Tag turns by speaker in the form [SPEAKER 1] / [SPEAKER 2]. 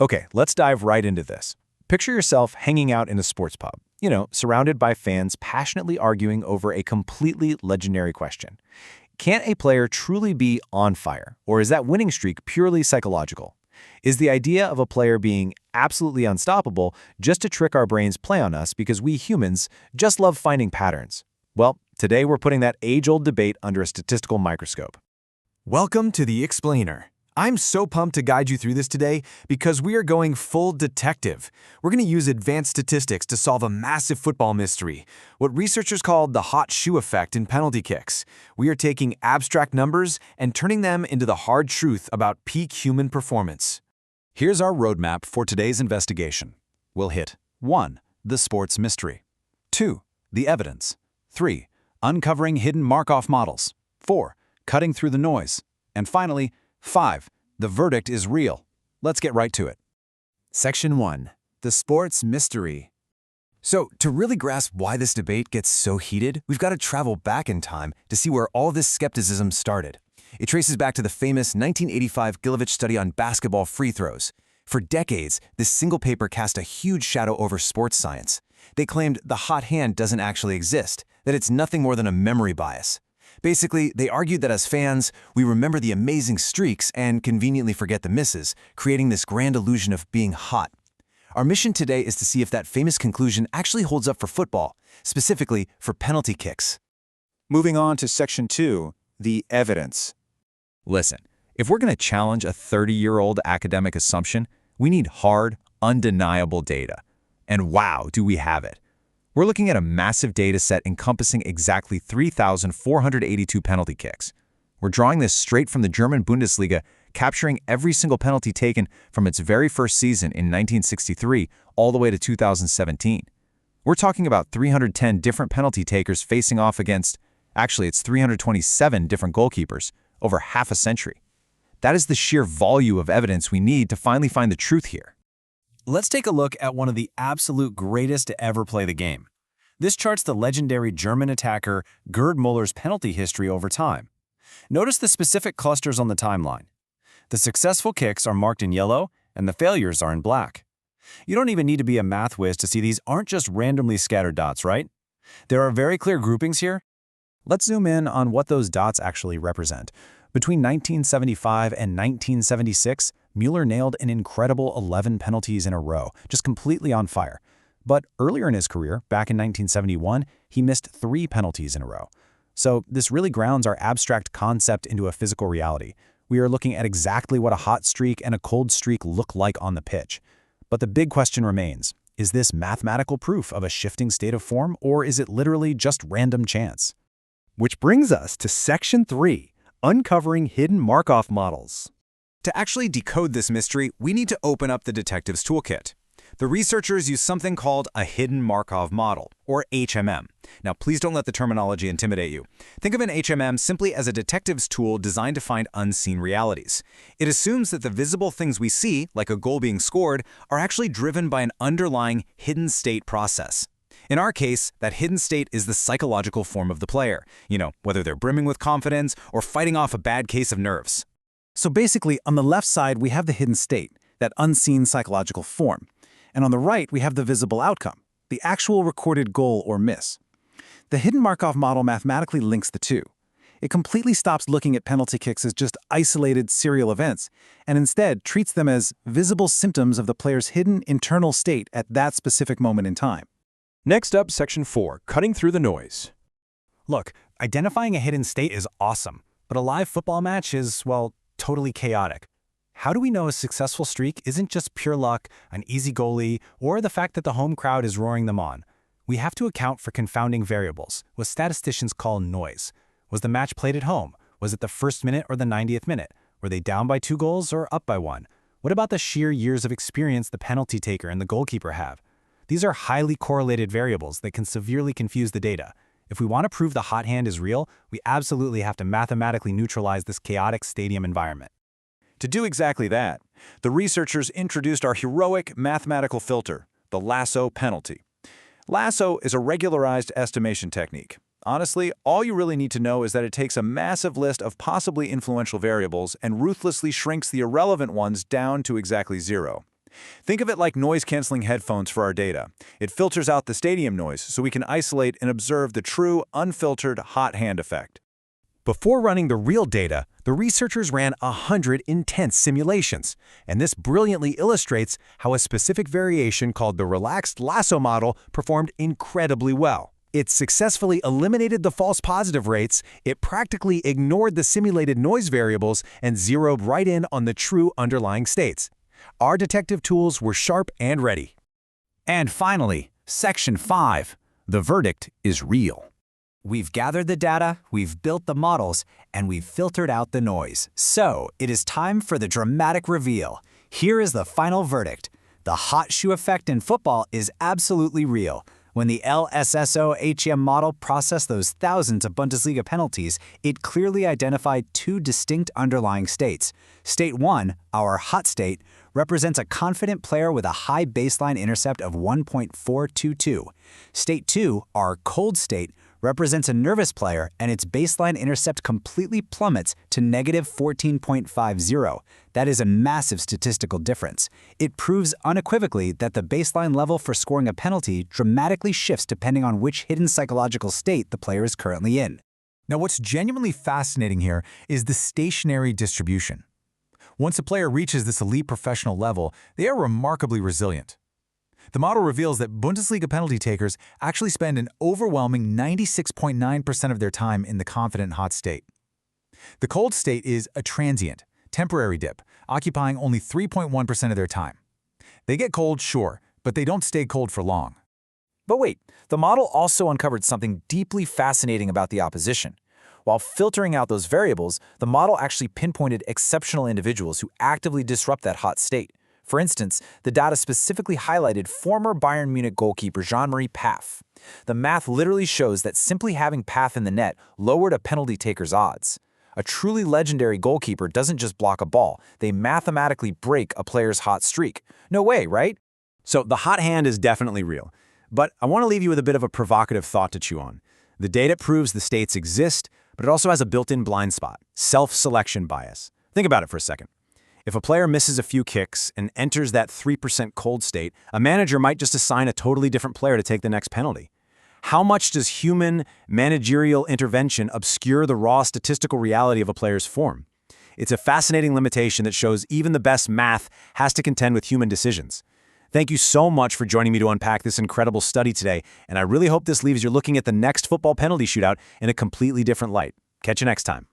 [SPEAKER 1] Okay, let's dive right into this. Picture yourself hanging out in a sports pub, surrounded by fans passionately arguing over a completely legendary question. Can a player truly be on fire, or is that winning streak purely psychological? Is the idea of a player being absolutely unstoppable just a trick our brains play on us because we humans just love finding patterns? Well, today we're putting that age-old debate under a statistical microscope.
[SPEAKER 2] Welcome to The Explainer. I'm so pumped to guide you through this today because we are going full detective. We're going to use advanced statistics to solve a massive football mystery, what researchers called the hot shoe effect in penalty kicks. We are taking abstract numbers and turning them into the hard truth about peak human performance.
[SPEAKER 3] Here's our roadmap for today's investigation. We'll hit 1. The sports mystery. 2. The evidence. 3. Uncovering hidden Markov models. 4. Cutting through the noise. And finally, 5. The verdict is real. Let's get right to it.
[SPEAKER 2] Section 1. The sports mystery. So, to really grasp why this debate gets so heated, we've got to travel back in time to see where all this skepticism started. It traces back to the famous 1985 Gilovich study on basketball free throws. For decades, this single paper cast a huge shadow over sports science. They claimed the hot hand doesn't actually exist, that it's nothing more than a memory bias. Basically, they argued that as fans, we remember the amazing streaks and conveniently forget the misses, creating this grand illusion of being hot. Our mission today is to see if that famous conclusion actually holds up for football, specifically for penalty kicks.
[SPEAKER 1] Moving on to Section 2, the evidence. Listen, if we're going to challenge a 30-year-old academic assumption, we need hard, undeniable data. And wow, do we have it. We're looking at a massive data set encompassing exactly 3,482 penalty kicks. We're drawing this straight from the German Bundesliga, capturing every single penalty taken from its very first season in 1963 all the way to 2017. We're talking about 310 different penalty takers facing off against, actually it's 327 different goalkeepers, over half a century. That is the sheer volume of evidence we need to finally find the truth here.
[SPEAKER 2] Let's take a look at one of the absolute greatest to ever play the game. This charts the legendary German attacker Gerd Muller's penalty history over time. Notice the specific clusters on the timeline. The successful kicks are marked in yellow, and the failures are in black. You don't even need to be a math whiz to see these aren't just randomly scattered dots, right? There are very clear groupings here.
[SPEAKER 1] Let's zoom in on what those dots actually represent. Between 1975 and 1976, Müller nailed an incredible 11 penalties in a row, just completely on fire. But earlier in his career, back in 1971, he missed 3 penalties in a row. So this really grounds our abstract concept into a physical reality. We are looking at exactly what a hot streak and a cold streak look like on the pitch. But the big question remains, is this mathematical proof of a shifting state of form, or is it literally just random chance?
[SPEAKER 4] Which brings us to Section 3, Uncovering Hidden Markov Models.
[SPEAKER 3] To actually decode this mystery, we need to open up the detective's toolkit. The researchers use something called a hidden Markov model, or HMM. Now, please don't let the terminology intimidate you. Think of an HMM simply as a detective's tool designed to find unseen realities. It assumes that the visible things we see, like a goal being scored, are actually driven by an underlying hidden state process. In our case, that hidden state is the psychological form of the player, whether they're brimming with confidence or fighting off a bad case of nerves.
[SPEAKER 5] So basically, on the left side, we have the hidden state, that unseen psychological form. And on the right, we have the visible outcome, the actual recorded goal or miss. The hidden Markov model mathematically links the two. It completely stops looking at penalty kicks as just isolated serial events, and instead treats them as visible symptoms of the player's hidden internal state at that specific moment in time.
[SPEAKER 4] Next up, Section 4, Cutting Through the Noise.
[SPEAKER 5] Look, identifying a hidden state is awesome, but a live football match is, well, totally chaotic. How do we know a successful streak isn't just pure luck, an easy goalie, or the fact that the home crowd is roaring them on? We have to account for confounding variables, what statisticians call noise. Was the match played at home? Was it the first minute or the 90th minute? Were they down by 2 goals or up by 1? What about the sheer years of experience the penalty taker and the goalkeeper have? These are highly correlated variables that can severely confuse the data. If we want to prove the hot hand is real, we absolutely have to mathematically neutralize this chaotic stadium environment.
[SPEAKER 1] To do exactly that, the researchers introduced our heroic mathematical filter, the lasso penalty. Lasso is a regularized estimation technique. Honestly, all you really need to know is that it takes a massive list of possibly influential variables and ruthlessly shrinks the irrelevant ones down to exactly 0. Think of it like noise-canceling headphones for our data. It filters out the stadium noise so we can isolate and observe the true, unfiltered hot hand effect.
[SPEAKER 2] Before running the real data, the researchers ran 100 intense simulations, and this brilliantly illustrates how a specific variation called the relaxed lasso model performed incredibly well. It successfully eliminated the false positive rates, it practically ignored the simulated noise variables, and zeroed right in on the true underlying states. Our detective tools were sharp and ready.
[SPEAKER 3] And finally, Section 5. The verdict is real.
[SPEAKER 6] We've gathered the data, we've built the models, and we've filtered out the noise. So, it is time for the dramatic reveal. Here is the final verdict. The hot shoe effect in football is absolutely real. When the LSSO-HM model processed those thousands of Bundesliga penalties, it clearly identified two distinct underlying states. State 1, our hot state, represents a confident player with a high baseline intercept of 1.422. State 2, our cold state, represents a nervous player and its baseline intercept completely plummets to negative 14.50. That is a massive statistical difference. It proves unequivocally that the baseline level for scoring a penalty dramatically shifts depending on which hidden psychological state the player is currently in.
[SPEAKER 3] Now, what's genuinely fascinating here is the stationary distribution. Once a player reaches this elite professional level, they are remarkably resilient. The model reveals that Bundesliga penalty takers actually spend an overwhelming 96.9% of their time in the confident hot state. The cold state is a transient, temporary dip, occupying only 3.1% of their time. They get cold, sure, but they don't stay cold for long.
[SPEAKER 1] But wait, the model also uncovered something deeply fascinating about the opposition. While filtering out those variables, the model actually pinpointed exceptional individuals who actively disrupt that hot state. For instance, the data specifically highlighted former Bayern Munich goalkeeper Jean-Marie Pfaff. The math literally shows that simply having Pfaff in the net lowered a penalty taker's odds. A truly legendary goalkeeper doesn't just block a ball, they mathematically break a player's hot streak. No way, right?
[SPEAKER 2] So the hot hand is definitely real. But I want to leave you with a bit of a provocative thought to chew on. The data proves the states exist, but it also has a built-in blind spot, self-selection bias. Think about it for a second. If a player misses a few kicks and enters that 3% cold state, a manager might just assign a totally different player to take the next penalty. How much does human managerial intervention obscure the raw statistical reality of a player's form? It's a fascinating limitation that shows even the best math has to contend with human decisions. Thank you so much for joining me to unpack this incredible study today, and I really hope this leaves you looking at the next football penalty shootout in a completely different light. Catch you next time.